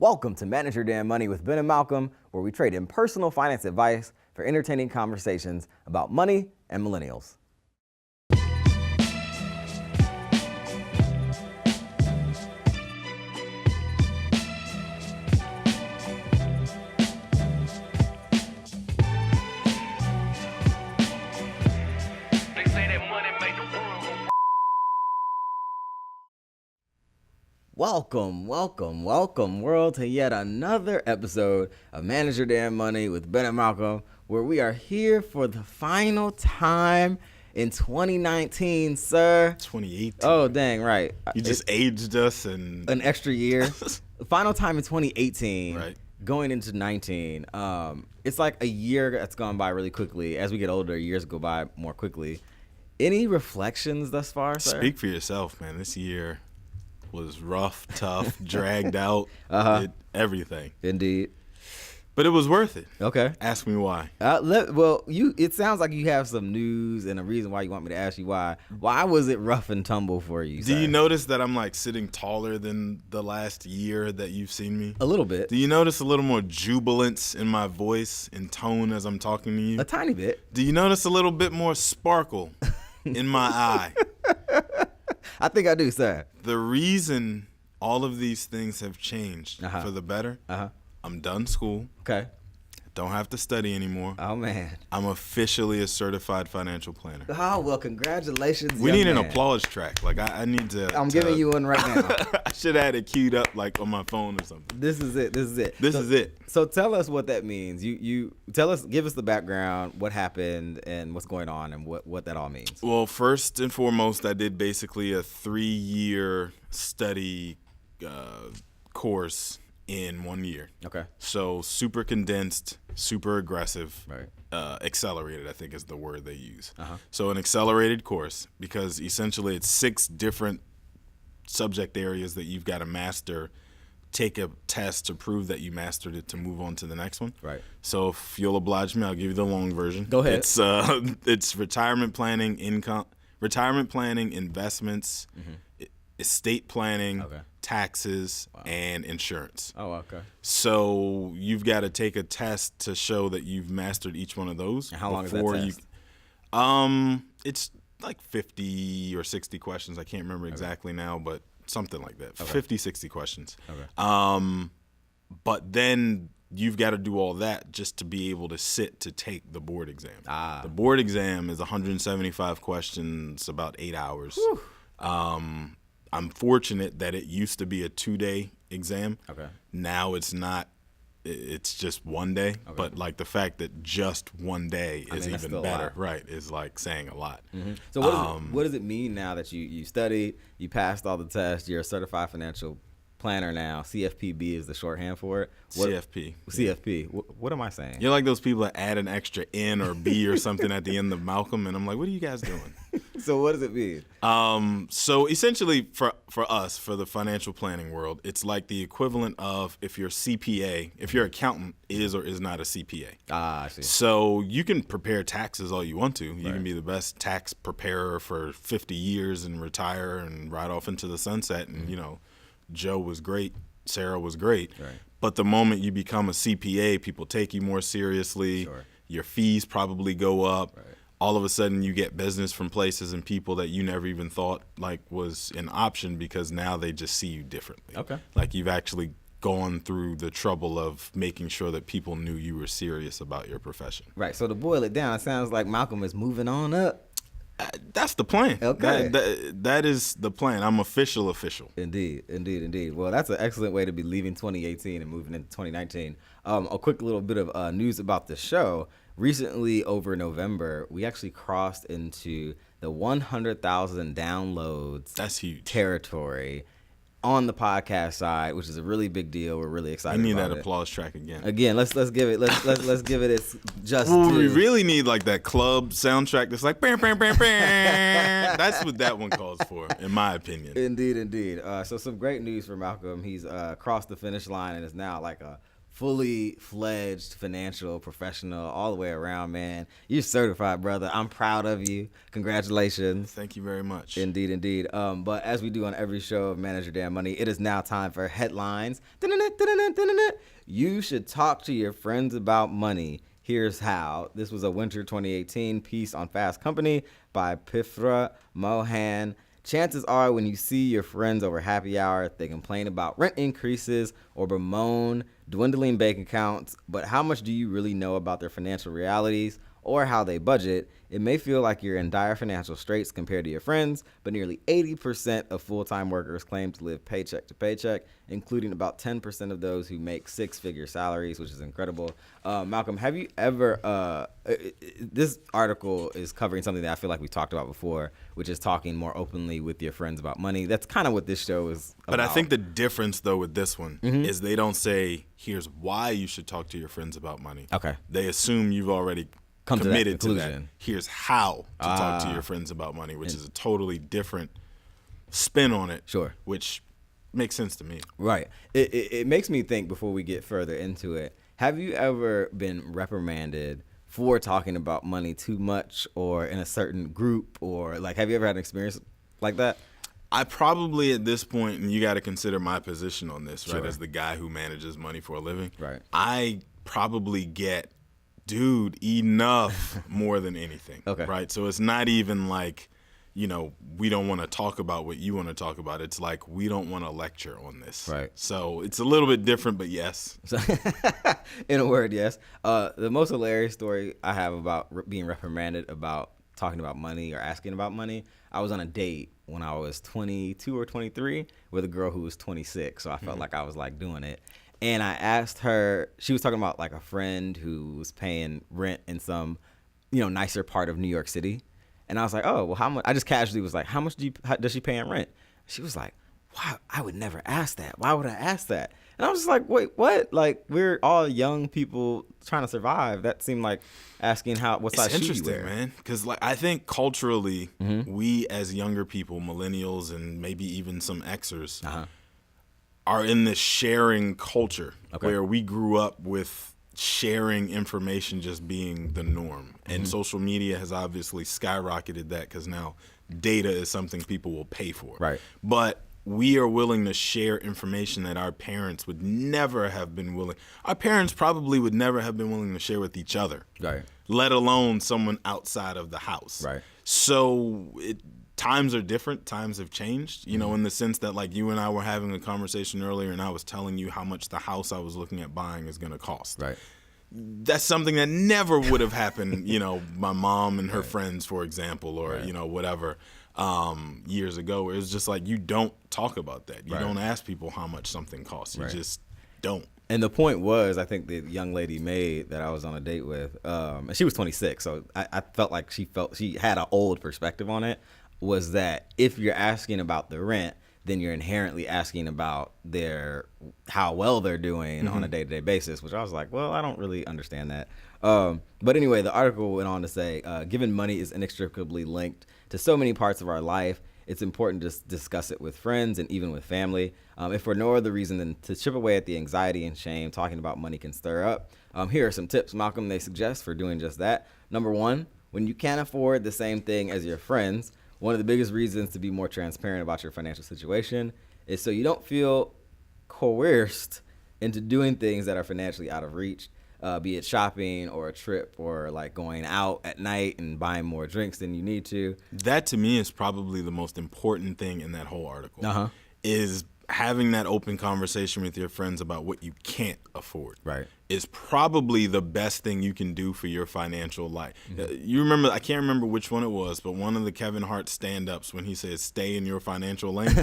Welcome to Manage Your Damn Money with Ben and Malcolm, where we trade in personal finance advice for entertaining conversations about money and millennials. Welcome, world, to yet another episode of Manage Your Damn Money with Ben and Malcolm, where we are here for the final time in 2019, sir. 2018. Oh, dang, right. You just aged us and an extra year. Final time in 2018, right? Going into 19. It's like a year that's gone by really quickly. As we get older, years go by more quickly. Any reflections thus far, sir? Speak for yourself, man. This year was rough, tough, dragged out, everything. Indeed. But it was worth it. Okay. Ask me why. It sounds like you have some news and a reason why you want me to ask you why. Why was it rough and tumble for you, Do sir? you notice that I'm like sitting taller than the last year that you've seen me? A little bit. Do you notice a little more jubilance in my voice and tone as I'm talking to you? A tiny bit. Do you notice a little bit more sparkle in my eye? I think I do, sir. The reason all of these things have changed for the better, I'm done school. Okay. Don't have to study anymore. Oh, man. I'm officially a certified financial planner. Oh, well, congratulations, We need young an man. applause track. Like, I need to... I'm giving you one right now. I should have had it queued up, like, on my phone or something. This is it. This is it. So tell us what that means. You tell us, give us the background, what happened, and what's going on, and what that all means. Well, first and foremost, I did basically a 3-year study course in 1 year. Okay. So super condensed, super aggressive, Right. Accelerated, I think is the word they use. So an accelerated course, because essentially it's 6 different subject areas that you've got to master, take a test to prove that you mastered it to move on to the next one. Right. So if you'll oblige me, I'll give you the long version. Go ahead. It's retirement planning, investments, estate planning, taxes, and insurance. Oh, okay. So you've got to take a test to show that you've mastered each one of those. And how long is that test? It's like 50 or 60 questions. I can't remember exactly now, but something like that. 50, 60 questions. Okay. But then you've got to do all that just to be able to sit to take the board exam. The board exam is 175 questions, about 8 hours. I'm fortunate that it used to be a 2-day exam. Okay. Now it's not. It's just 1 day. Okay. But like the fact that just 1 day is even better, right? Is like saying a lot. Mm-hmm. So what does it mean now that you studied, you passed all the tests, you're a certified financial planner now? CFPB is the shorthand for it. CFP. What am I saying? You're like those people that add an extra N or B or something at the end of Malcolm, and I'm like, what are you guys doing? So what does it mean? So essentially for us, for the financial planning world, it's like the equivalent of if your CPA, if your accountant is or is not a CPA. I see. So you can prepare taxes all you want to. You can be the best tax preparer for 50 years and retire and ride off into the sunset. And, Joe was great. Sarah was great. Right. But the moment you become a CPA, people take you more seriously. Sure. Your fees probably go up. Right. All of a sudden you get business from places and people that you never even thought like was an option because now they just see you differently. Okay. Like you've actually gone through the trouble of making sure that people knew you were serious about your profession. Right. So to boil it down, it sounds like Malcolm is moving on up. That's the plan. Okay. That is the plan. I'm official. Indeed. Well, that's an excellent way to be leaving 2018 and moving into 2019. A quick little bit of news about the show. Recently, over November, we actually crossed into the 100,000 downloads. That's huge. Territory on the podcast side, which is a really big deal. We're really excited. We need about that it. applause track again. Let's give it let's give it its just. Well, we really need like that club soundtrack that's like bam, bam, bam, bam. That's what that one calls for, in my opinion. Indeed. So some great news for Malcolm. He's crossed the finish line and is now like a fully fledged financial professional all the way around, man. You're certified, brother. I'm proud of you. Congratulations. Thank you very much. Indeed, indeed. But as we do on every show of Manage Your Damn Money, it is now time for headlines. You should talk to your friends about money. Here's how. This was a winter 2018 piece on Fast Company by Pifra Mohan. Chances are when you see your friends over happy hour, they complain about rent increases or bemoan dwindling bank accounts, but how much do you really know about their financial realities or how they budget? It may feel like you're in dire financial straits compared to your friends, but nearly 80% of full-time workers claim to live paycheck to paycheck, including about 10% of those who make six-figure salaries, which is incredible. Malcolm, have you ever, this article is covering something that I feel like we talked about before, which is talking more openly with your friends about money. That's kind of what this show is about. But I think the difference, though, with this one is they don't say, here's why you should talk to your friends about money. Okay. They assume you've already committed to that. Here's how to talk to your friends about money, which is a totally different spin on it. Sure. Which makes sense to me. Right. It makes me think, before we get further into it, have you ever been reprimanded for talking about money too much or in a certain group, or like, have you ever had an experience like that? I probably at this point, and you got to consider my position on this, right, Sure. as the guy who manages money for a living. Right. I probably get, dude, enough more than anything. Okay. Right. So it's not even like, you know, we don't want to talk about what you want to talk about. It's like, we don't want to lecture on this. Right. So it's a little bit different, but yes. So, in a word, yes. The most hilarious story I have about being reprimanded about talking about money or asking about money, I was on a date when I was 22 or 23 with a girl who was 26. So I felt like I was like doing it. And I asked her, she was talking about like a friend who was paying rent in some, nicer part of New York City. And I was like, oh, well, how much? I just casually was like, how much does she pay in rent? She was like, wow, I would never ask that. Why would I ask that? And I was just like, wait, what? Like, we're all young people trying to survive. That seemed like asking what size shoe you wear. It's interesting, man, because like I think culturally, we as younger people, millennials, and maybe even some Xers, are in this sharing culture where we grew up with sharing information just being the norm. And social media has obviously skyrocketed that because now data is something people will pay for. Right. But we are willing to share information that our parents would never have been willing. Our parents probably would never have been willing to share with each other, Right. let alone someone outside of the house. Right. So times are different. Times have changed, in the sense that like you and I were having a conversation earlier and I was telling you how much the house I was looking at buying is going to cost. Right. That's something that never would have happened, my mom and her friends, for example, or, whatever, years ago. It was just like, you don't talk about that. You don't ask people how much something costs. You just don't. And the point was, I think the young lady made that I was on a date with, and she was 26, so I felt like she had an old perspective on it, was that if you're asking about the rent, then you're inherently asking about how well they're doing on a day-to-day basis, which I was like, well, I don't really understand that. But anyway, the article went on to say, given money is inextricably linked to so many parts of our life, it's important to discuss it with friends and even with family. If for no other reason than to chip away at the anxiety and shame talking about money can stir up. Here are some tips, Malcolm, they suggest for doing just that. Number one, when you can't afford the same thing as your friends, one of the biggest reasons to be more transparent about your financial situation is so you don't feel coerced into doing things that are financially out of reach, be it shopping or a trip or like going out at night and buying more drinks than you need to. That to me is probably the most important thing in that whole article, is having that open conversation with your friends about what you can't afford. Right. Is probably the best thing you can do for your financial life. You remember, I can't remember which one it was, but one of the Kevin Hart stand-ups when he says, stay in your financial lane,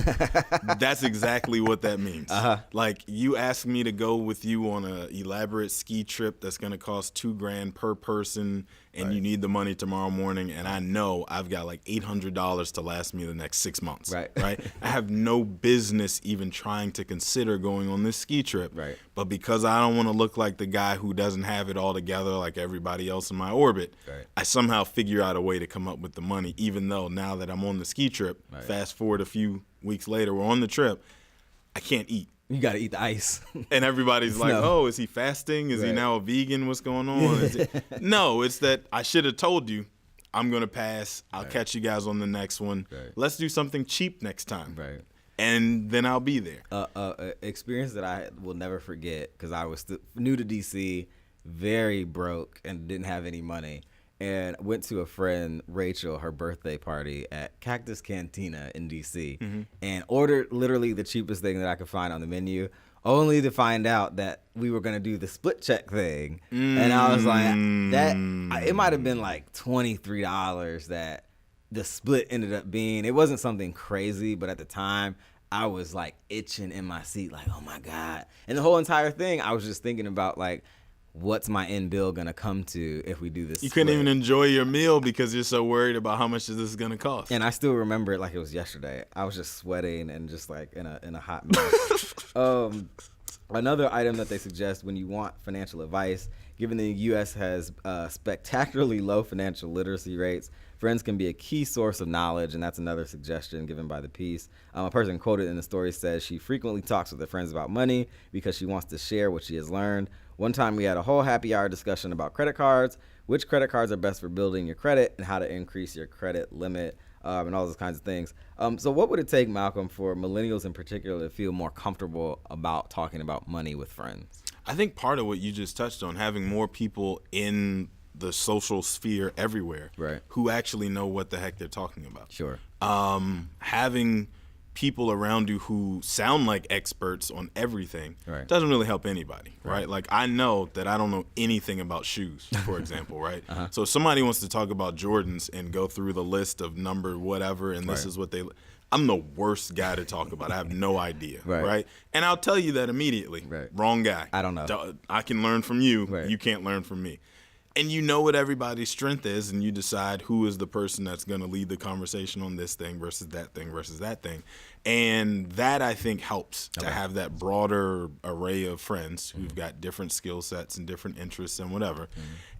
that's exactly what that means. Like, you ask me to go with you on an elaborate ski trip that's going to cost $2,000 per person, and you need the money tomorrow morning, and I know I've got like $800 to last me the next 6 months. Right? I have no business even trying to consider going on this ski trip. Right. But because I don't want to look like the guy who doesn't have it all together like everybody else in my orbit, I somehow figure out a way to come up with the money, even though now that I'm on the ski trip, fast forward a few weeks later, we're on the trip, I can't eat. You got to eat the ice. And everybody's like, oh, is he fasting? Is he now a vegan? What's going on? No, it's that I should have told you. I'm going to pass. I'll catch you guys on the next one. Right. Let's do something cheap next time. Right. And then I'll be there. Experience that I will never forget, because I was new to DC, very broke, and didn't have any money. And went to a friend, Rachel, her birthday party at Cactus Cantina in DC, and ordered literally the cheapest thing that I could find on the menu, only to find out that we were going to do the split check thing. And I was like, it might have been like $23 that the split ended up being. It wasn't something crazy, but at the time, I was like itching in my seat, like, oh my God. And the whole entire thing, I was just thinking about, like, what's my end bill going to come to if we do this? You couldn't even enjoy your meal because you're so worried about how much this is going to cost. And I still remember it like it was yesterday. I was just sweating and just like in a hot mess. Another item that they suggest when you want financial advice, given the U.S. has spectacularly low financial literacy rates, friends can be a key source of knowledge, and that's another suggestion given by the piece. A person quoted in the story says she frequently talks with her friends about money because she wants to share what she has learned. One time we had a whole happy hour discussion about credit cards, which credit cards are best for building your credit, and how to increase your credit limit, and all those kinds of things. So what would it take, Malcolm, for millennials in particular to feel more comfortable about talking about money with friends? I think part of what you just touched on, having more people in the social sphere everywhere who actually know what the heck they're talking about. Sure. Having people around you who sound like experts on everything doesn't really help anybody, right? Like, I know that I don't know anything about shoes, for example, right? So if somebody wants to talk about Jordans and go through the list of number whatever, and this is what they, I'm the worst guy to talk about. I have no idea, right? And I'll tell you that immediately. Wrong guy. I don't know. I can learn from you. You can't learn from me. And you know what everybody's strength is, and you decide who is the person that's going to lead the conversation on this thing versus that thing versus that thing. And that, I think, helps to have that broader array of friends who've got different skill sets and different interests and whatever,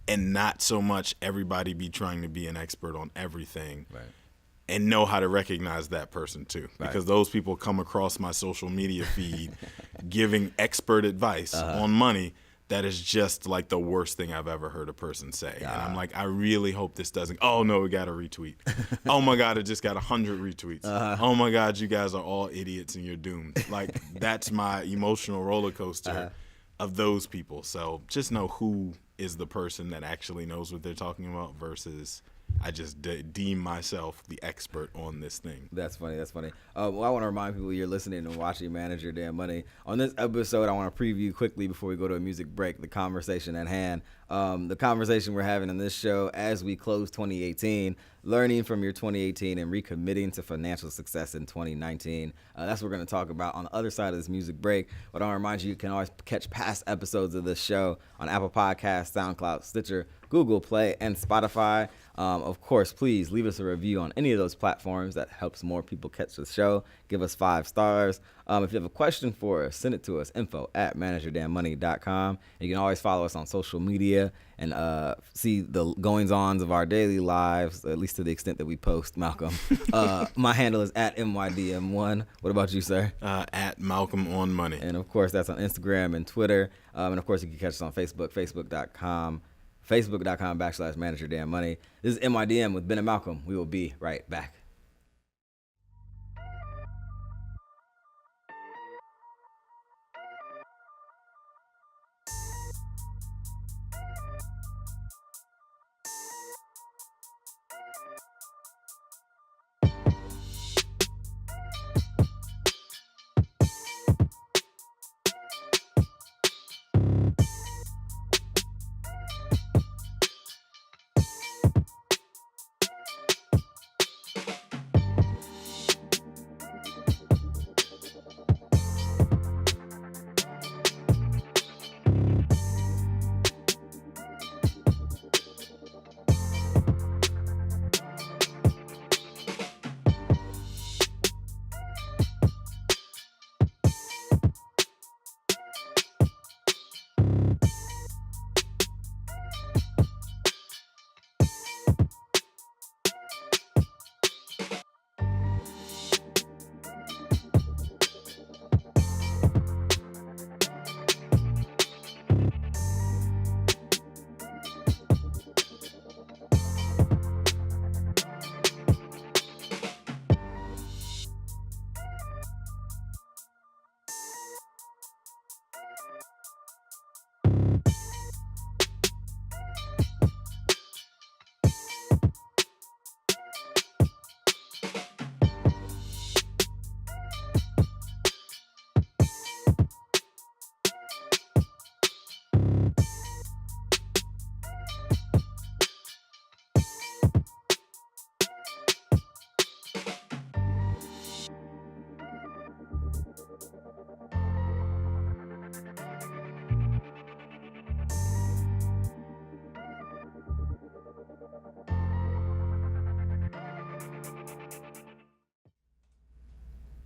and not so much everybody be trying to be an expert on everything. And know how to recognize that person too, because those people come across my social media feed giving expert advice on money. That is just like the worst thing I've ever heard a person say. And I'm like, I really hope this doesn't. Oh, no, it got a retweet. Oh, my God, it just got 100 retweets. Oh, my God, you guys are all idiots and you're doomed. Like, that's my emotional roller coaster of those people. So just know who is the person that actually knows what they're talking about versus I just deem myself the expert on this thing. That's funny. Well, I want to remind people you're listening and watching Manage Your Damn Money. On this episode, I want to preview quickly before we go to a music break the conversation at hand. The conversation we're having in this show as we close 2018, learning from your 2018 and recommitting to financial success in 2019. That's what we're going to talk about on the other side of this music break. But I want to remind you, you can always catch past episodes of this show on Apple Podcasts, SoundCloud, Stitcher, Google Play, and Spotify. Of course, please leave us a review on any of those platforms. That helps more people catch the show. Give us 5 stars. If you have a question for us, send it to us, info@manageyourdamnmoney.com. You can always follow us on social media and see the goings-ons of our daily lives, at least to the extent that we post, Malcolm. My handle is @MYDM1. What about you, sir? @MalcolmOnMoney. And, of course, that's on Instagram and Twitter. And, of course, you can catch us on Facebook, facebook.com/ManageYourDamnMoney. This is MYDM with Ben and Malcolm. We will be right back.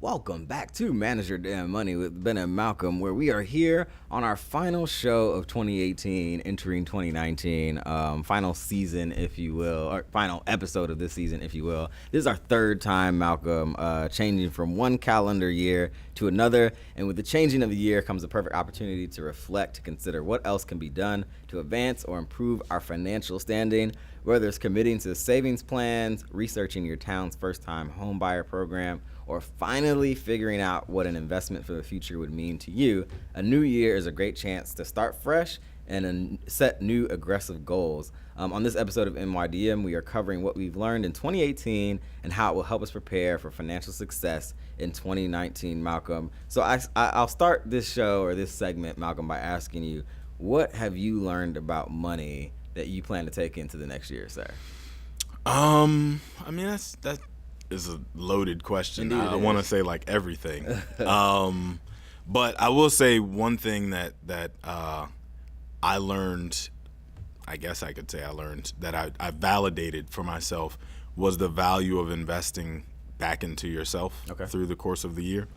Welcome back to Manage Your Damn Money with Ben and Malcolm, where we are here on our final show of 2018, entering 2019, final season, if you will, or final episode of this season, if you will. This is our third time, Malcolm, changing from one calendar year to another, and with the changing of the year comes a perfect opportunity to reflect, to consider what else can be done to advance or improve our financial standing, whether it's committing to savings plans, researching your town's first-time home buyer program, or finally figuring out what an investment for the future would mean to you. A new year is a great chance to start fresh and set new aggressive goals. On this episode of MYDM, we are covering what we've learned in 2018 and how it will help us prepare for financial success in 2019, Malcolm. So I'll start this show or this segment, Malcolm, by asking you, what have you learned about money that you plan to take into the next year, sir? I mean, that is a loaded question. I want to say like everything. But I will say one thing that I learned, I guess I could say I learned, that I validated for myself was the value of investing back into yourself through the course of the year.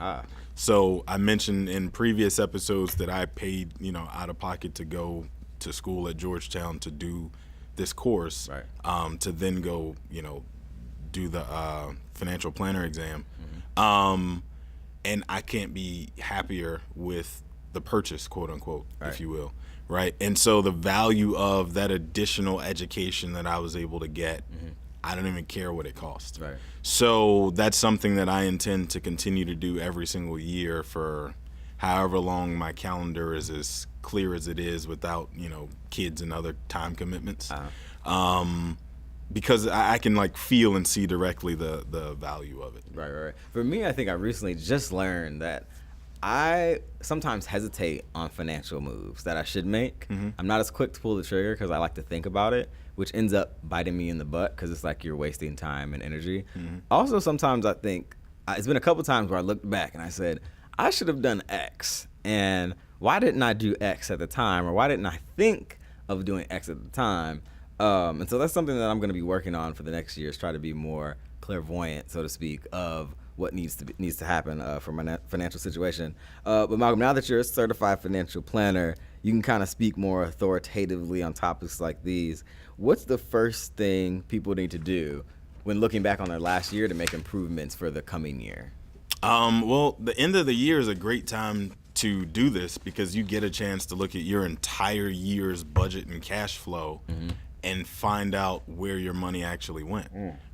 So I mentioned in previous episodes that I paid, out of pocket to go to school at Georgetown to do this course, to then go, do the financial planner exam. And I can't be happier with the purchase, quote unquote, if you will. Right. And so the value of that additional education that I was able to get, I don't even care what it costs. Right. So that's something that I intend to continue to do every single year for however long my calendar is as clear as it is without, kids and other time commitments. Because I can feel and see directly the value of it. Right. For me, I think I recently just learned that I sometimes hesitate on financial moves that I should make. I'm not as quick to pull the trigger because I like to think about it, which ends up biting me in the butt because it's like you're wasting time and energy. Also, sometimes I think, it's been a couple times where I looked back and I said, I should have done X. And why didn't I do X at the time? Or why didn't I think of doing X at the time? And so that's something that I'm going to be working on for the next year, is try to be more clairvoyant, so to speak, of what needs to happen for my financial situation. But Malcolm, now that you're a certified financial planner, you can kind of speak more authoritatively on topics like these. What's the first thing people need to do when looking back on their last year to make improvements for the coming year? Well, the end of the year is a great time to do this because you get a chance to look at your entire year's budget and cash flow and find out where your money actually went,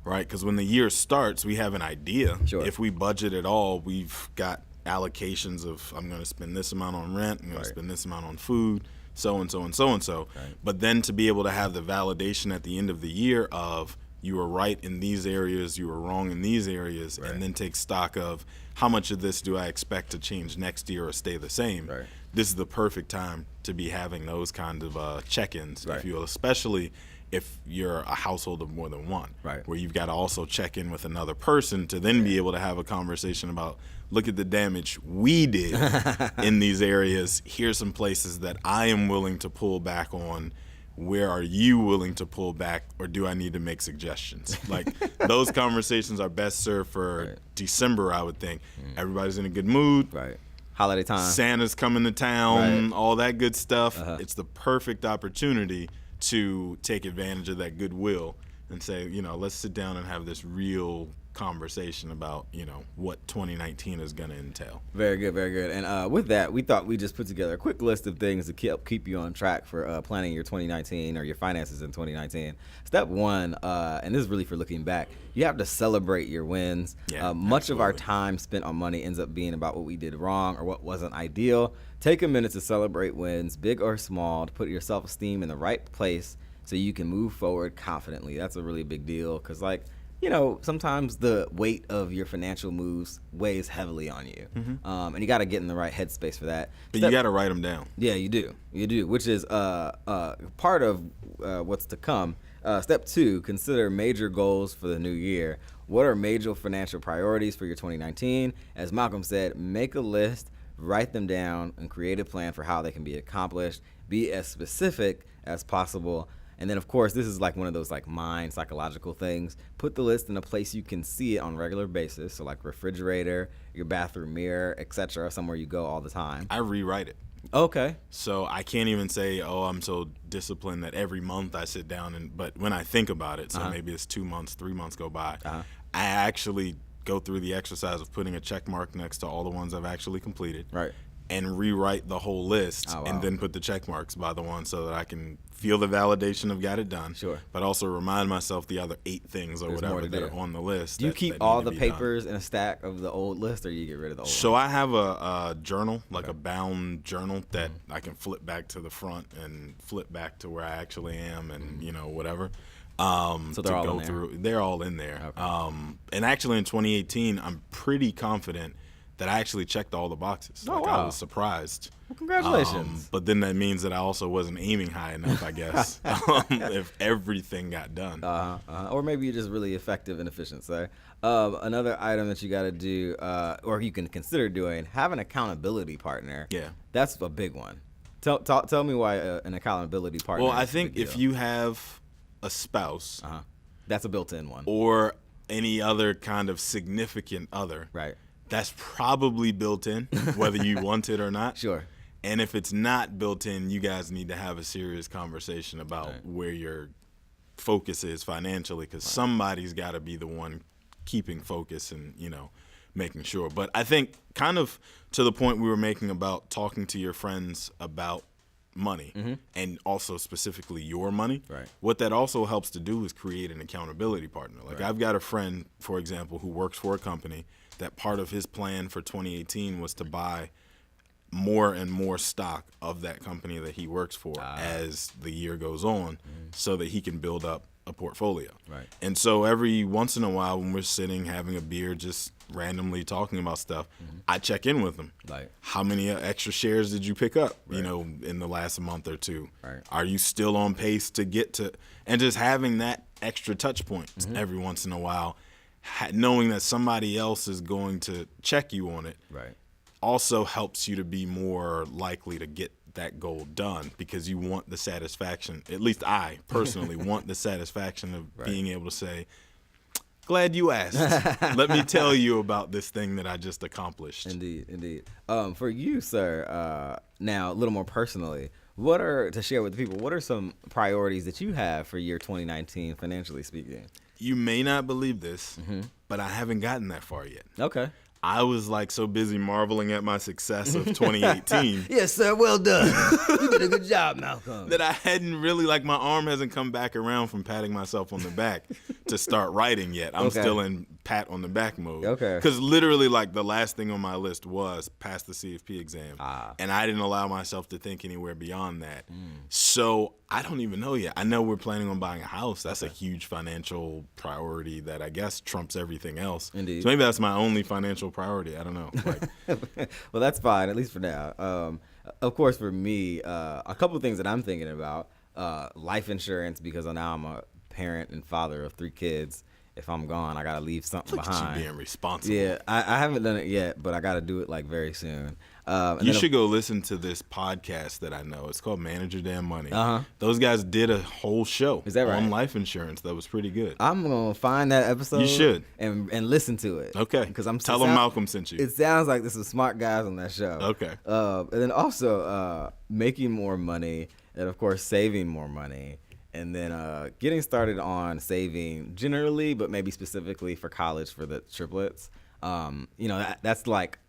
right? Because when the year starts, we have an idea. Sure. If we budget at all, we've got allocations of, I'm going to spend this amount on rent, I'm going to spend this amount on food, so and so and so and so. Right. But then to be able to have the validation at the end of the year of, you were right in these areas, you were wrong in these areas, and then take stock of how much of this do I expect to change next year or stay the same. Right. This is the perfect time to be having those kind of check-ins, if you will, especially if you're a household of more than one, where you've got to also check in with another person to then be able to have a conversation about, look at the damage we did in these areas. Here's some places that I am willing to pull back on. Where are you willing to pull back, or do I need to make suggestions? Those conversations are best served for December, I would think. Everybody's in a good mood. Holiday time. Santa's coming to town, all that good stuff. It's the perfect opportunity to take advantage of that goodwill and say, let's sit down and have this real conversation about, what 2019 is going to entail. Very good, very good. And with that, we thought we'd just put together a quick list of things to keep you on track for planning your 2019 or your finances in 2019. Step one, and this is really for looking back, you have to celebrate your wins. Much of our time spent on money ends up being about what we did wrong or what wasn't ideal. Take a minute to celebrate wins, big or small, to put your self-esteem in the right place so you can move forward confidently. That's a really big deal because, sometimes the weight of your financial moves weighs heavily on you. And you got to get in the right headspace for that. But you got to write them down. Yeah, you do, which is part of what's to come. Step two, consider major goals for the new year. What are major financial priorities for your 2019? As Malcolm said, make a list, write them down, and create a plan for how they can be accomplished. Be as specific as possible. And then, of course, this is like one of those like mind psychological things. Put the list in a place you can see it on a regular basis. So like refrigerator, your bathroom mirror, etc. Somewhere you go all the time. I rewrite it. Okay. So I can't even say, oh, I'm so disciplined that every month I sit down but when I think about it, so maybe it's 2 months, 3 months go by, I actually go through the exercise of putting a check mark next to all the ones I've actually completed. Right. And rewrite the whole list and then put the check marks by the one so that I can feel the validation of got it done. Sure. But also remind myself the other 8 things or whatever that are on the list. Do you keep all the papers in a stack of the old list, or you get rid of the old So I have a journal, like a bound journal that I can flip back to the front and flip back to where I actually am and, whatever. So they're all in there? They're all in there. Okay. And actually in 2018, I'm pretty confident that I actually checked all the boxes. Oh, wow. I was surprised. Well, congratulations. But then that means that I also wasn't aiming high enough, I guess, if everything got done. Or maybe you're just really effective and efficient, sir. Another item that you got to do, or you can consider doing, have an accountability partner. Yeah. That's a big one. Tell me why an accountability partner. Well, I think if you have a spouse. That's a built-in one. Or any other kind of significant other. Right. That's probably built in, whether you want it or not. Sure. And if it's not built in, you guys need to have a serious conversation about where your focus is financially, because somebody's got to be the one keeping focus and, making sure. But I think kind of to the point we were making about talking to your friends about money and also specifically your money, what that also helps to do is create an accountability partner. Like I've got a friend, for example, who works for a company that part of his plan for 2018 was to buy more and more stock of that company that he works for as the year goes on so that he can build up a portfolio. Right. And so every once in a while when we're sitting having a beer just randomly talking about stuff, I check in with him. Like, how many extra shares did you pick up, in the last month or two? Right. Are you still on pace to get to, and just having that extra touch point every once in a while, knowing that somebody else is going to check you on it, also helps you to be more likely to get that goal done, because you want the satisfaction, at least I personally want the satisfaction of being able to say, glad you asked. Let me tell you about this thing that I just accomplished. Indeed. For you, sir, now a little more personally, to share with the people, what are some priorities that you have for year 2019, financially speaking? You may not believe this, but I haven't gotten that far yet. Okay. I was like so busy marveling at my success of 2018. Yes, sir. Well done. You did a good job, Malcolm. That I hadn't really, my arm hasn't come back around from patting myself on the back to start writing yet. I'm still in pat on the back mode. Okay. Because literally, the last thing on my list was pass the CFP exam. And I didn't allow myself to think anywhere beyond that. So I don't even know yet. I know we're planning on buying a house. That's a huge financial priority that I guess trumps everything else. Indeed. So maybe that's my only financial priority. I don't know. Well, that's fine, at least for now. Of course, for me, a couple of things that I'm thinking about, life insurance, because now I'm a parent and father of 3 kids. If I'm gone, I got to leave something behind. You being responsible. Yeah, I haven't done it yet, but I got to do it very soon. You should go listen to this podcast that I know. It's called Manage Your Damn Money. Those guys did a whole show on life insurance that was pretty good. I'm going to find that episode. You should. And listen to it. Okay. Because Tell them Malcolm sent you. It sounds like there's some smart guys on that show. Okay. And then also making more money and, of course, saving more money. And then getting started on saving generally, but maybe specifically for college for the triplets. That's like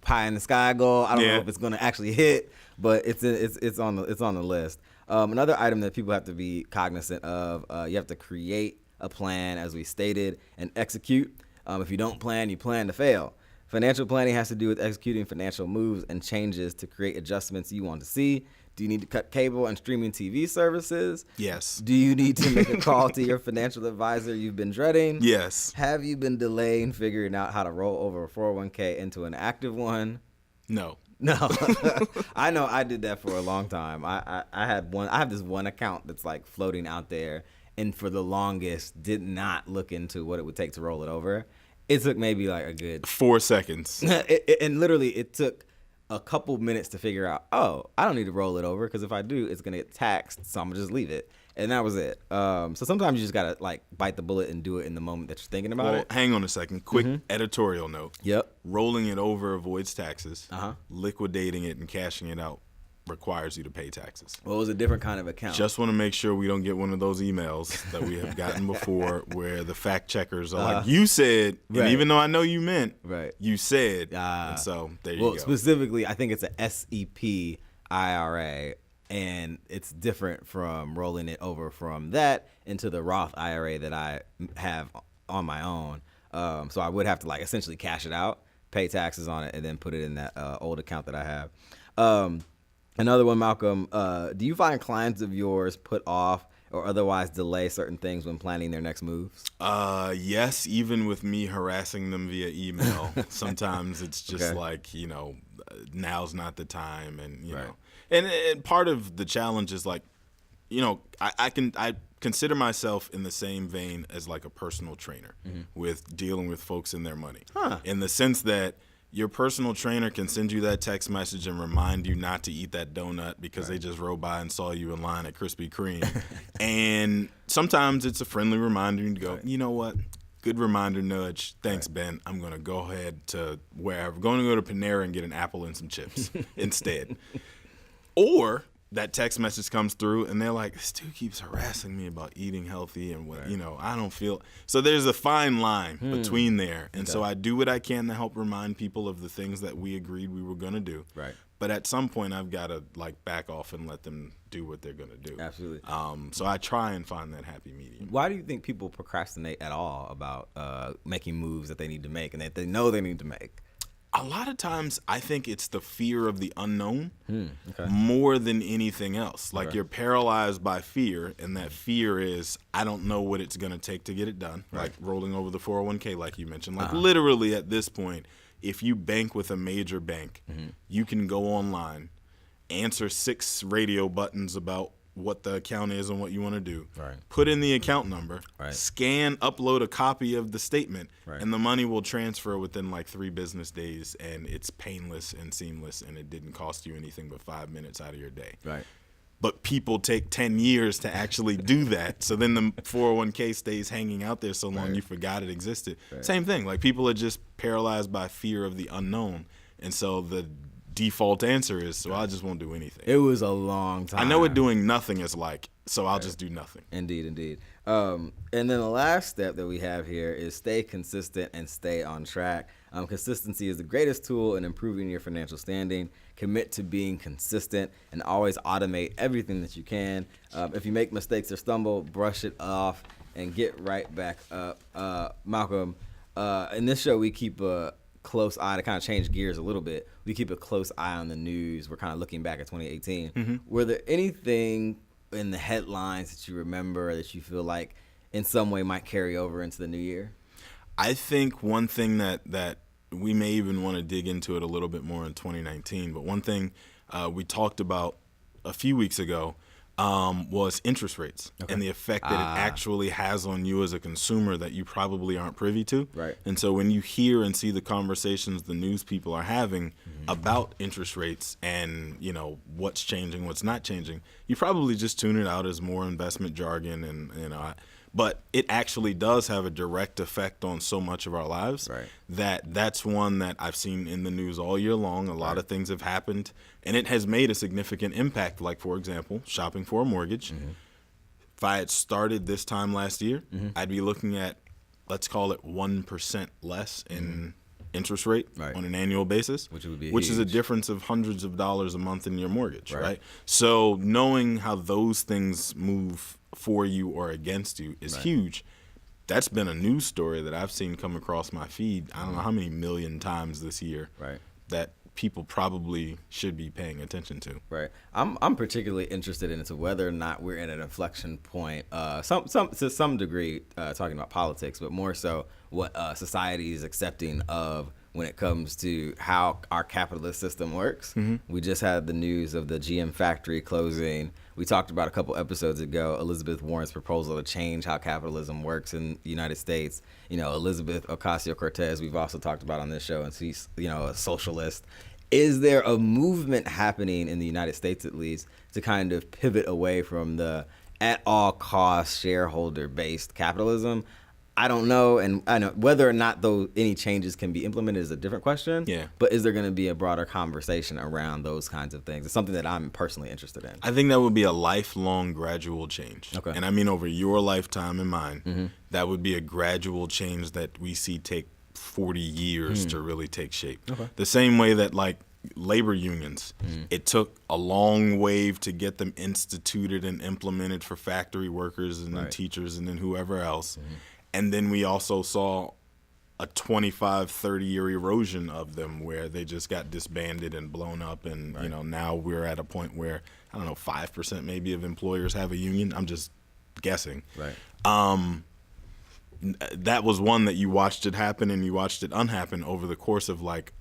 pie in the sky goal. I don't know if it's going to actually hit, but it's on the list. Another item that people have to be cognizant of, you have to create a plan, as we stated, and execute. If you don't plan, you plan to fail. Financial planning has to do with executing financial moves and changes to create adjustments you want to see. Do you need to cut cable and streaming TV services? Yes. Do you need to make a call to your financial advisor you've been dreading? Yes. Have you been delaying figuring out how to roll over a 401k into an active one? No. I know I did that for a long time. I have this one account that's floating out there, and for the longest did not look into what it would take to roll it over. It took maybe a good 4 seconds. And literally it took a couple minutes to figure out, I don't need to roll it over, because if I do, it's going to get taxed, so I'm going to just leave it. and that was it. So sometimes you just gotta like bite the bullet and do it in the moment that you're thinking about Well, it. hang on a second. Quick editorial note. Yep. Rolling it over avoids taxes. Uh-huh. Liquidating it and cashing it out requires you to pay taxes. Well, it was a different kind of account. Just want to make sure we don't get one of those emails that we have gotten before where the fact checkers are like, you said, right. and even though I know you meant, right. you said. And so there you go. Specifically, I think it's a SEP IRA, and it's different from rolling it over from that into the Roth IRA that I have on my own. So I would have to like essentially cash it out, pay taxes on it, and then put it in that old account that I have. Another one, Malcolm, do you find clients of yours put off or otherwise delay certain things when planning their next moves? Yes, even with me harassing them via email. Sometimes it's just like, now's not the time. And, you know, and part of the challenge is like, I consider myself in the same vein as like a personal trainer with dealing with folks and their money. In the sense that your personal trainer can send you that text message and remind you not to eat that donut because they just rode by and saw you in line at Krispy Kreme. And sometimes it's a friendly reminder and you go, you know what? Good reminder nudge. Thanks, Ben. I'm going to go ahead to wherever. I'm going to go to Panera and get an apple and some chips instead. Or that text message comes through and they're like, this dude keeps harassing me about eating healthy and what, I don't feel. So there's a fine line between there. And so I do what I can to help remind people of the things that we agreed we were going to do. Right. But at some point I've got to like back off and let them do what they're going to do. Absolutely. So I try and find that happy medium. Why do you think people procrastinate at all about making moves that they need to make and that they know they need to make? A lot of times, I think it's the fear of the unknown more than anything else. Like you're paralyzed by fear, and that fear is, I don't know what it's going to take to get it done. Like rolling over the 401k, like you mentioned. Like literally at this point, if you bank with a major bank, you can go online, answer 6 radio buttons about what the account is and what you want to do, put in the account number, scan, upload a copy of the statement, and the money will transfer within like 3 business days, and it's painless and seamless, and it didn't cost you anything but 5 minutes out of your day. But people take 10 years to actually do that, so then the 401k stays hanging out there so long you forgot it existed. Same thing, like people are just paralyzed by fear of the unknown, and so the default answer is, so I just won't do anything. It was a long time. I know what doing nothing is like, so I'll just do nothing. Indeed. And then the last step that we have here is stay consistent and stay on track. Consistency is the greatest tool in improving your financial standing. Commit to being consistent and always automate everything that you can. If you make mistakes or stumble, brush it off and get right back up. Malcolm, in this show we keep a close eye to kind of change gears a little bit. We keep a close eye on the news. We're kind of looking back at 2018. Were there anything in the headlines that you remember that you feel like in some way might carry over into the new year? I think one thing that we may even want to dig into it a little bit more in 2019, but one thing we talked about a few weeks ago was interest rates and the effect that it actually has on you as a consumer that you probably aren't privy to. And so when you hear and see the conversations the news people are having about interest rates and, what's changing, what's not changing, you probably just tune it out as more investment jargon and but it actually does have a direct effect on so much of our lives that's one that I've seen in the news all year long. A lot of things have happened, and it has made a significant impact. Like, for example, shopping for a mortgage. If I had started this time last year, I'd be looking at, let's call it 1% less in interest rate on an annual basis, which is a difference of hundreds of dollars a month in your mortgage, right? So knowing how those things move for you or against you is huge. That's been a news story that I've seen come across my feed, I don't know how many million times this year, that people probably should be paying attention to. I'm particularly interested into whether or not we're at an inflection point, to some degree, talking about politics, but more so what society is accepting of when it comes to how our capitalist system works. We just had the news of the GM factory closing. We talked about a couple episodes ago Elizabeth Warren's proposal to change how capitalism works in the United States. Elizabeth Ocasio-Cortez, we've also talked about on this show, and she's a socialist. Is there a movement happening in the United States, at least, to kind of pivot away from the at all cost shareholder based capitalism. I don't know, and I know whether or not any changes can be implemented is a different question. Yeah. But is there going to be a broader conversation around those kinds of things? It's something that I'm personally interested in. I think that would be a lifelong gradual change. Okay. And I mean over your lifetime and mine, that would be a gradual change that we see take 40 years to really take shape. Okay. The same way that like labor unions, it took a long wave to get them instituted and implemented for factory workers and then teachers and then whoever else. And then we also saw a 25, 30-year erosion of them where they just got disbanded and blown up. And, you know, now we're at a point where, I don't know, 5% maybe of employers have a union. I'm just guessing. Right. That was one that you watched it happen and you watched it unhappen over the course of like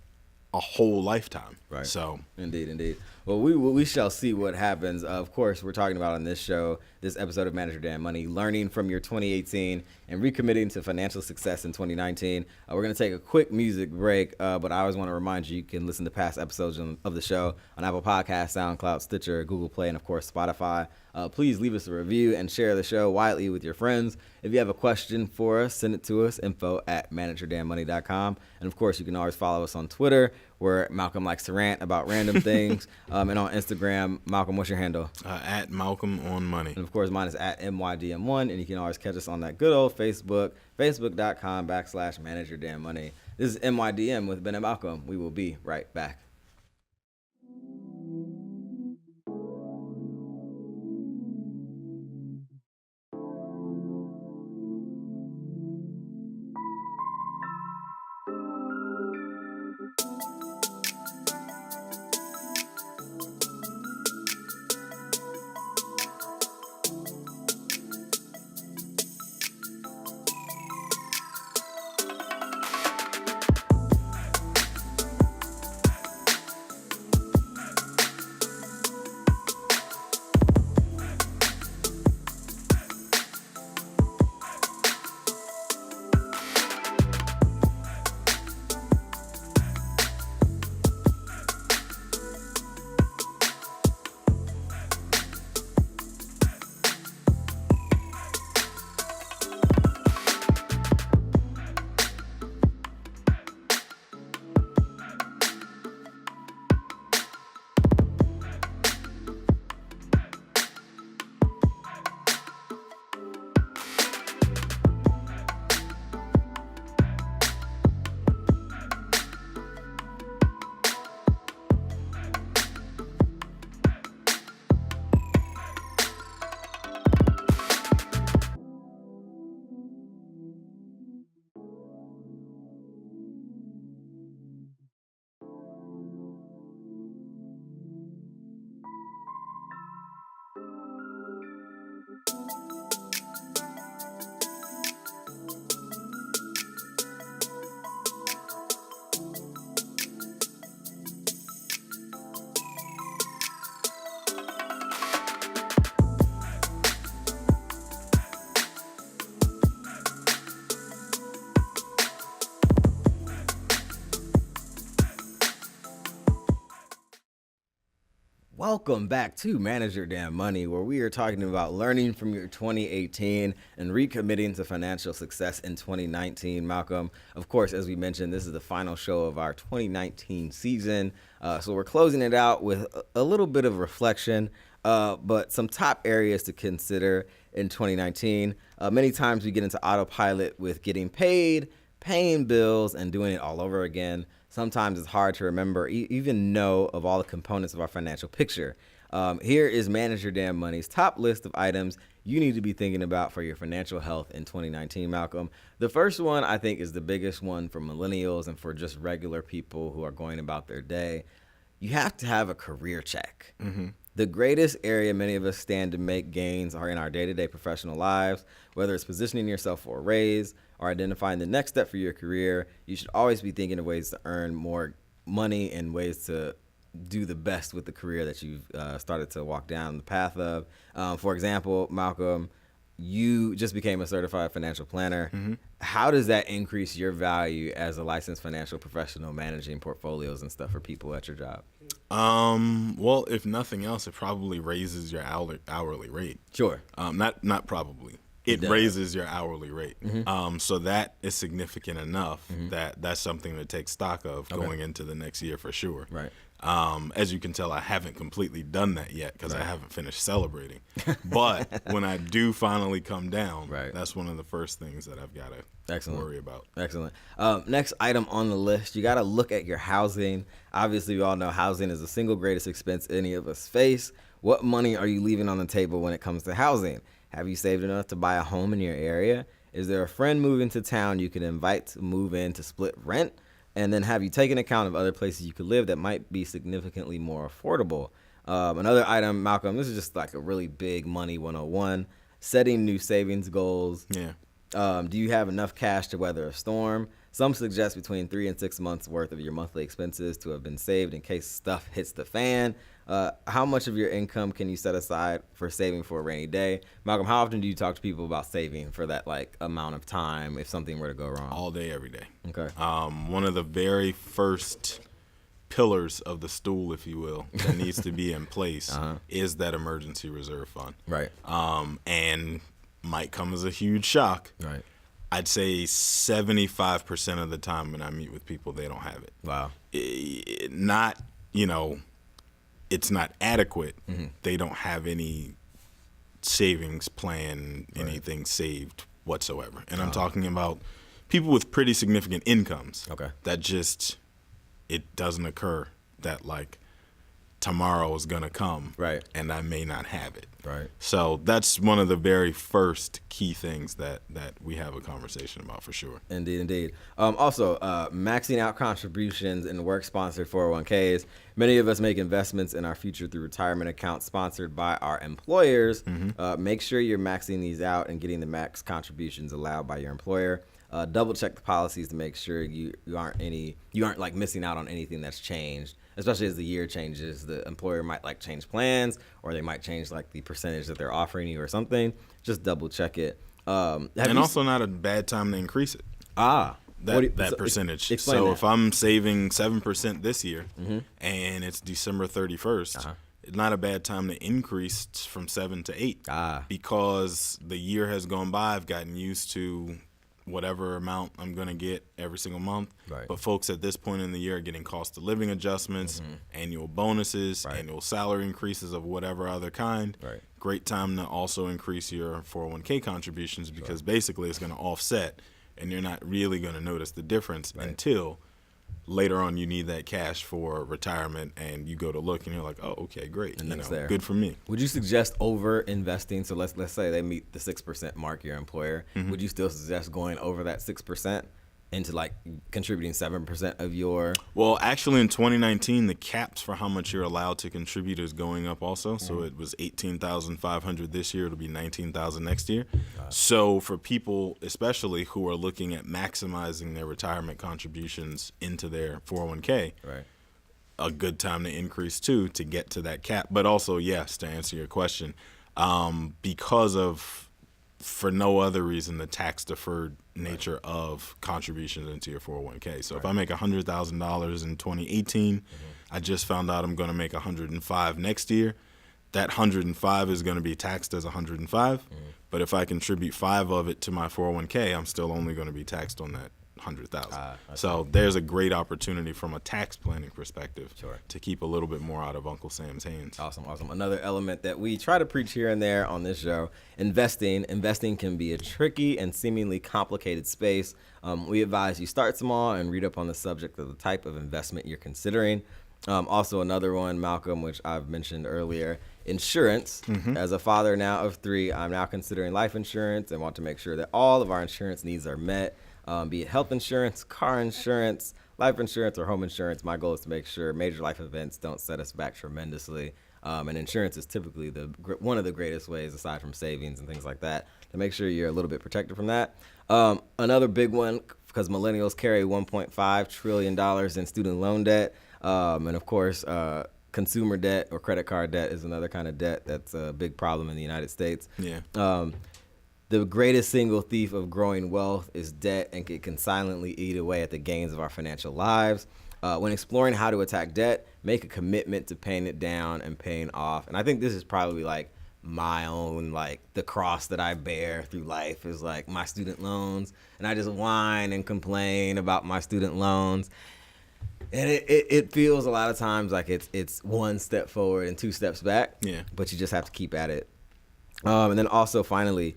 a whole lifetime. Right. So Indeed. Well, we shall see what happens. Of course, we're talking about on this show, this episode of Manage Your Damn Money, learning from your 2018 and recommitting to financial success in 2019. We're going to take a quick music break, but I always want to remind you can listen to past episodes of the show on Apple Podcasts, SoundCloud, Stitcher, Google Play, and of course Spotify. Please leave us a review and share the show widely with your friends. If you have a question for us, send it to us, info@manageyourdamnmoney.com. And of course, you can always follow us on Twitter, where Malcolm likes to rant about random things. And on Instagram, Malcolm, what's your handle? At Malcolm on Money. And of course, mine is at MYDM1. And you can always catch us on that good old Facebook, facebook.com/manageyourdamnmoney. This is MYDM with Ben and Malcolm. We will be right back. Welcome back to Manage Your Damn Money, where we are talking about learning from your 2018 and recommitting to financial success in 2019. Malcolm, of course, as we mentioned, this is the final show of our 2019 season. So we're closing it out with a little bit of reflection, but some top areas to consider in 2019. Many times we get into autopilot with getting paid, paying bills, and doing it all over again. Sometimes it's hard to remember, even know of all the components of our financial picture. Here is Manage Your Damn Money's top list of items you need to be thinking about for your financial health in 2019, Malcolm. The first one, I think, is the biggest one for millennials and for just regular people who are going about their day. You have to have a career check. Mm-hmm. The greatest area many of us stand to make gains are in our day-to-day professional lives. Whether it's positioning yourself for a raise or identifying the next step for your career, you should always be thinking of ways to earn more money and ways to do the best with the career that you've started to walk down the path of. For example, Malcolm, you just became a certified financial planner. Mm-hmm. How does that increase your value as a licensed financial professional managing portfolios and stuff for people at your job? Well, if nothing else, it probably raises your hourly rate. Sure. Not probably. It raises your hourly rate. So that is significant enough that that's something to take stock of going into the next year for sure. Right. As you can tell, I haven't completely done that yet because I haven't finished celebrating. But when I do finally come down, that's one of the first things that I've got to worry about. Excellent. Next item on the list, you got to look at your housing. Obviously, we all know housing is the single greatest expense any of us face. What money are you leaving on the table when it comes to housing? Have you saved enough to buy a home in your area? Is there a friend moving to town you can invite to move in to split rent? And then have you taken account of other places you could live that might be significantly more affordable? Another item, Malcolm, this is just like a really big money 101, setting new savings goals. Yeah. Do you have enough cash to weather a storm? Some suggest between 3 and 6 months worth of your monthly expenses to have been saved in case stuff hits the fan. How much of your income can you set aside for saving for a rainy day? Malcolm, how often do you talk to people about saving for that like amount of time if something were to go wrong? All day, every day. Okay. One of the very first pillars of the stool, if you will, that needs to be in place is that emergency reserve fund. Right. And might come as a huge shock. Right. I'd say 75% of the time when I meet with people, they don't have it. Wow. It's not adequate. They don't have any savings plan, anything saved whatsoever. And I'm talking about people with pretty significant incomes. Okay. That just, it doesn't occur that like tomorrow is going to come. Right. And I may not have it. Right. So that's one of the very first key things that we have a conversation about for sure. Indeed. Also, maxing out contributions in work-sponsored 401ks. Many of us make investments in our future through retirement accounts sponsored by our employers. Make sure you're maxing these out and getting the max contributions allowed by your employer. Double check the policies to make sure you aren't like missing out on anything that's changed. Especially as the year changes, the employer might like change plans, or they might change like the percentage that they're offering you or something. Just double check it. Also not a bad time to increase it. That percentage. Explain so that. If I'm saving 7% this year and it's December 31st, it's not a bad time to increase from 7 to 8 because the year has gone by. I've gotten used to whatever amount I'm going to get every single month. Right. But folks at this point in the year are getting cost of living adjustments, annual bonuses, annual salary increases of whatever other kind. Right. Great time to also increase your 401k contributions because basically it's going to offset and you're not really going to notice the difference until later on you need that cash for retirement and you go to look and you're like, oh, okay, great. And it's there. Good for me. Would you suggest over investing? So let's say they meet the 6% mark, your employer. Would you still suggest going over that 6% into like contributing 7% of your? Well, actually in 2019, the caps for how much you're allowed to contribute is going up also. So it was $18,500 this year. It'll be $19,000 next year. So for people, especially who are looking at maximizing their retirement contributions into their 401k, a good time to increase too to get to that cap. But also, yes, to answer your question, because of, for no other reason, the tax deferred nature of contributions into your 401k. So if I make $100,000 in 2018, I just found out I'm going to make $105 next year. That $105 is going to be taxed as $105. But if I contribute 5 of it to my 401k, I'm still only going to be taxed on that $100,000. So there's a great opportunity from a tax planning perspective to keep a little bit more out of Uncle Sam's hands. Awesome. Another element that we try to preach here and there on this show, investing. Investing can be a tricky and seemingly complicated space. We advise you start small and read up on the subject of the type of investment you're considering. Also another one, Malcolm, which I've mentioned earlier, insurance. As a father now of 3, I'm now considering life insurance and want to make sure that all of our insurance needs are met. Be it health insurance, car insurance, life insurance, or home insurance. My goal is to make sure major life events don't set us back tremendously. And insurance is typically one of the greatest ways, aside from savings and things like that, to make sure you're a little bit protected from that. Another big one, because millennials carry $1.5 trillion in student loan debt. And of course, consumer debt or credit card debt is another kind of debt that's a big problem in the United States. The greatest single thief of growing wealth is debt, and it can silently eat away at the gains of our financial lives. When exploring how to attack debt, make a commitment to paying it down and paying off. And I think this is probably like my own, like the cross that I bear through life is like my student loans. And I just whine and complain about my student loans. And it feels a lot of times like it's one step forward and two steps back. Yeah. But you just have to keep at it. And then also finally,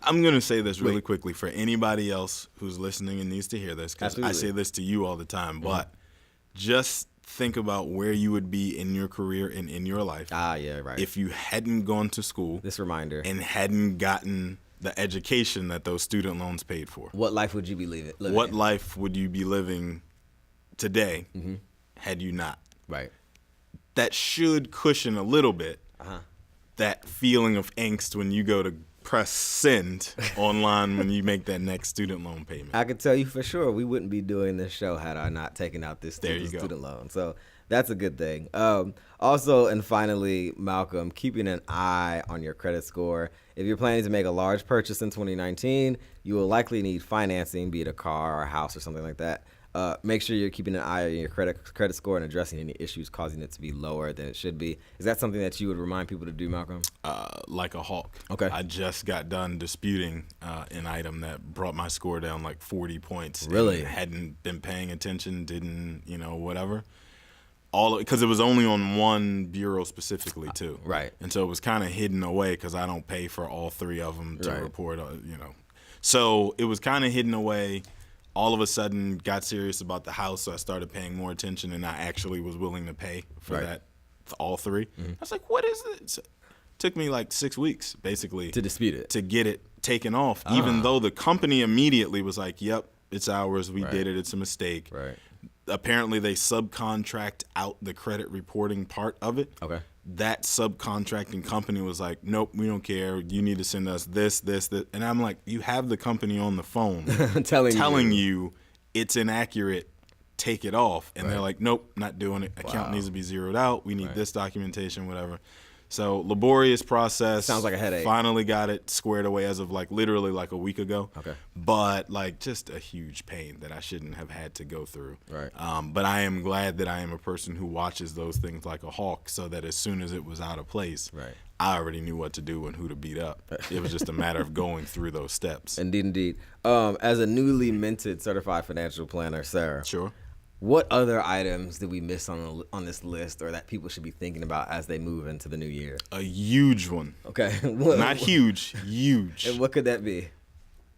I'm going to say this really quickly for anybody else who's listening and needs to hear this, because I say this to you all the time, but just think about where you would be in your career and in your life. Yeah, right. If you hadn't gone to school. This reminder. And hadn't gotten the education that those student loans paid for. What life would you be living? What life would you be living today had you not? Right. That should cushion a little bit that feeling of angst when you go to press send online when you make that next student loan payment. I can tell you for sure we wouldn't be doing this show had I not taken out this student loan. So that's a good thing. Also, and finally, Malcolm, keeping an eye on your credit score. If you're planning to make a large purchase in 2019, you will likely need financing, be it a car or a house or something like that. Make sure you're keeping an eye on your credit score and addressing any issues causing it to be lower than it should be. Is that something that you would remind people to do, Malcolm? Like a hawk. Okay. I just got done disputing an item that brought my score down like 40 points. Really? Hadn't been paying attention, didn't, whatever. Because it was only on one bureau specifically, too. Right. And so it was kind of hidden away because I don't pay for all three of them to report, So it was kind of hidden away. All of a sudden got serious about the house, so I started paying more attention, and I actually was willing to pay for that, all three. I was like, what is this? It took me like 6 weeks, basically. To dispute it. To get it taken off, even though the company immediately was like, yep, it's ours, we did it, it's a mistake. Right. Apparently they subcontract out the credit reporting part of it. Okay. That subcontracting company was like, nope, we don't care. You need to send us this. And I'm like, you have the company on the phone telling you it's inaccurate, take it off. And they're like, nope, not doing it. Account needs to be zeroed out. We need this documentation, whatever. So laborious process. Sounds like a headache. Finally got it squared away as of literally a week ago. Okay. But just a huge pain that I shouldn't have had to go through. Right. But I am glad that I am a person who watches those things like a hawk, so that as soon as it was out of place, I already knew what to do and who to beat up. It was just a matter of going through those steps. Indeed. As a newly minted certified financial planner, Sarah. Sure. What other items did we miss on this list, or that people should be thinking about as they move into the new year? A huge one. Okay. Not huge, huge. And what could that be?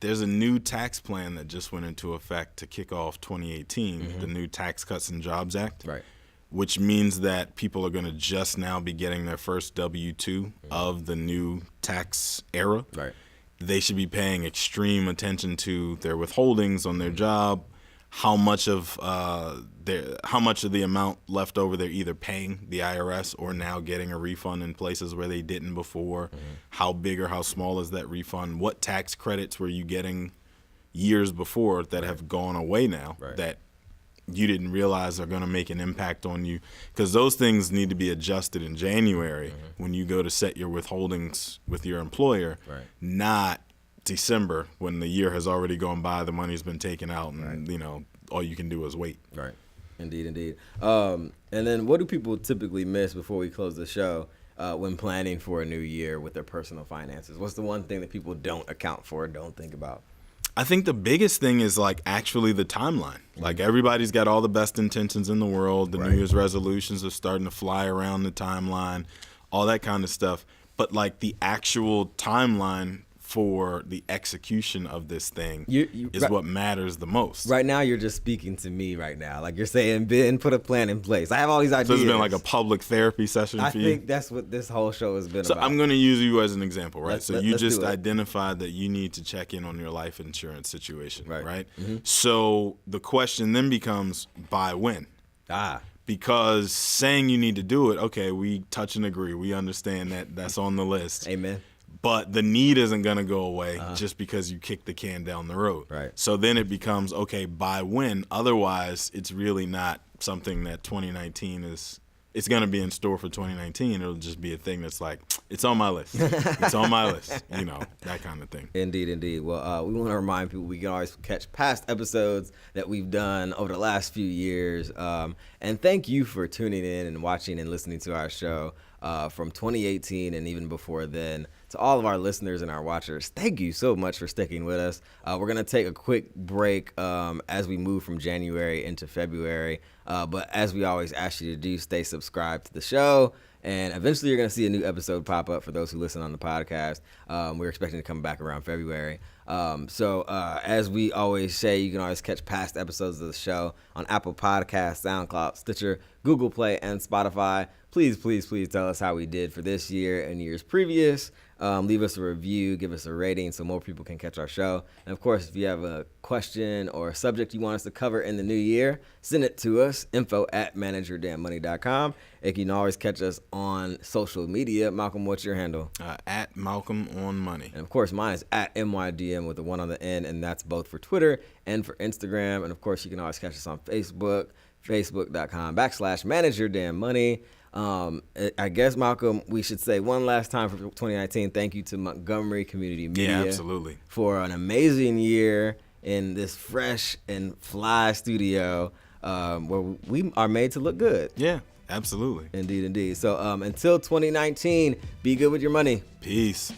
There's a new tax plan that just went into effect to kick off 2018, the new Tax Cuts and Jobs Act, which means that people are going to just now be getting their first W-2 of the new tax era. Right. They should be paying extreme attention to their withholdings on their job, how much of the amount left over they're either paying the IRS or now getting a refund in places where they didn't before. How big or how small is that refund? What tax credits were you getting years before that have gone away now that you didn't realize are going to make an impact on you? Because those things need to be adjusted in January when you go to set your withholdings with your employer, not December when the year has already gone by, the money's been taken out, and all you can do is wait. Right. Indeed. And then what do people typically miss before we close the show when planning for a new year with their personal finances? What's the one thing that people don't account for, don't think about? I think the biggest thing is actually the timeline. Everybody's got all the best intentions in the world. The New Year's resolutions are starting to fly around the timeline, all that kind of stuff. But the actual timeline for the execution of this thing is what matters the most. Right now, you're just speaking to me right now. You're saying, Ben, put a plan in place. I have all these ideas. So it's been a public therapy session for you? I think that's what this whole show has been about. So I'm going to use you as an example, right? So you just identified that you need to check in on your life insurance situation, right? So the question then becomes, by when? Because saying you need to do it, okay, we touch and agree. We understand that that's on the list. Amen. But the need isn't going to go away just because you kick the can down the road. Right. So then it becomes, okay, by when? Otherwise, it's really not something that 2019 is it's going to be in store for 2019. It'll just be a thing that's like, it's on my list. It's on my list, that kind of thing. Indeed. Well, we want to remind people we can always catch past episodes that we've done over the last few years. And thank you for tuning in and watching and listening to our show from 2018 and even before then. To all of our listeners and our watchers, thank you so much for sticking with us. We're going to take a quick break as we move from January into February. But as we always ask you to do, stay subscribed to the show. And eventually you're going to see a new episode pop up for those who listen on the podcast. We're expecting to come back around February. So as we always say, you can always catch past episodes of the show on Apple Podcasts, SoundCloud, Stitcher, Google Play, and Spotify. Please tell us how we did for this year and years previous. Leave us a review, give us a rating so more people can catch our show. And of course, if you have a question or a subject you want us to cover in the new year, send it to us, info@manageyourdamnmoney.com. And you can always catch us on social media. Malcolm, what's your handle? At Malcolm on Money. And of course, mine is at MYDM with the 1 on the end, and that's both for Twitter and for Instagram. And of course, you can always catch us on Facebook, facebook.com/manageyourdamnmoney. I guess, Malcolm, we should say one last time for 2019, thank you to Montgomery Community Media. Yeah, absolutely. For an amazing year in this fresh and fly studio where we are made to look good. Yeah, absolutely. Indeed. So until 2019, be good with your money. Peace.